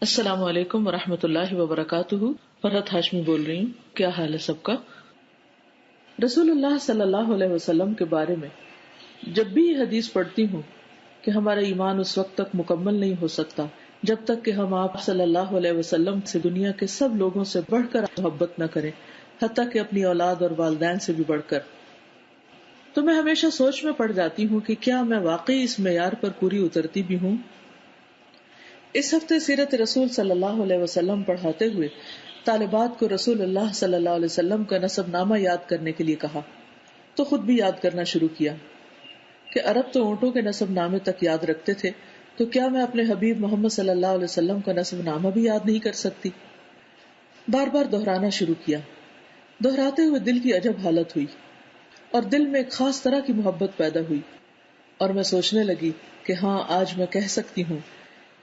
السلام علیکم ورحمۃ اللہ وبرکاتہ۔ فرحت ہاشمی بول رہی ہوں۔ کیا حال ہے سب کا؟ رسول اللہ صلی اللہ علیہ وسلم کے بارے میں جب بھی یہ حدیث پڑھتی ہوں کہ ہمارا ایمان اس وقت تک مکمل نہیں ہو سکتا جب تک کہ ہم آپ صلی اللہ علیہ وسلم سے دنیا کے سب لوگوں سے بڑھ کر محبت نہ کریں، حتیٰ کہ اپنی اولاد اور والدین سے بھی بڑھ کر، تو میں ہمیشہ سوچ میں پڑ جاتی ہوں کہ کیا میں واقعی اس معیار پر پوری اترتی بھی ہوں۔ اس ہفتے سیرت رسول صلی اللہ علیہ وسلم پڑھاتے ہوئے طالبات کو رسول اللہ صلی اللہ علیہ وسلم کا نسب نامہ یاد کرنے کے لیے کہا تو خود بھی یاد کرنا شروع کیا کہ عرب تو اونٹوں کے نسب نامے تک یاد رکھتے تھے، تو کیا میں اپنے حبیب محمد صلی اللہ علیہ وسلم کا نسب نامہ بھی یاد نہیں کر سکتی؟ بار بار دہرانا شروع کیا۔ دہراتے ہوئے دل کی عجب حالت ہوئی اور دل میں ایک خاص طرح کی محبت پیدا ہوئی، اور میں سوچنے لگی کہ ہاں، آج میں کہہ سکتی ہوں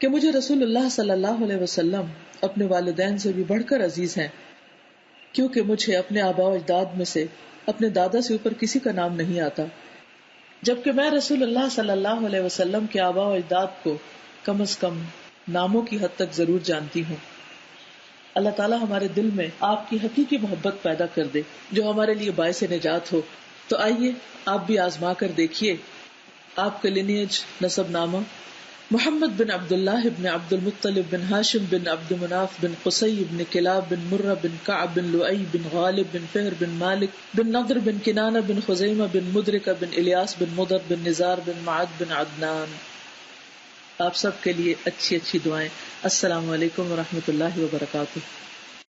کہ مجھے رسول اللہ صلی اللہ علیہ وسلم اپنے والدین سے بھی بڑھ کر عزیز ہیں، کیونکہ مجھے اپنے آباء و اجداد میں سے اپنے دادا سے اوپر کسی کا نام نہیں آتا، جبکہ میں رسول اللہ صلی اللہ علیہ وسلم کے آباء و اجداد کو کم از کم ناموں کی حد تک ضرور جانتی ہوں۔ اللہ تعالیٰ ہمارے دل میں آپ کی حقیقی محبت پیدا کر دے جو ہمارے لیے باعث نجات ہو۔ تو آئیے آپ بھی آزما کر دیکھیے آپ کا لینیج نسب نامہ محمد بن عبداللہ بن عبد المطلب بن ہاشم بن عبد مناف بن قصی بن کلاب بن مرہ بن کعب بن لؤی بن غالب بن فہر بن مالک بن نضر بن کنانہ بن خزیمہ بن مدرکہ بن الیاس بن مضر بن نزار بن معد بن عدنان۔ آپ سب کے لیے اچھی اچھی دعائیں۔ السلام علیکم ورحمۃ اللہ وبرکاتہ۔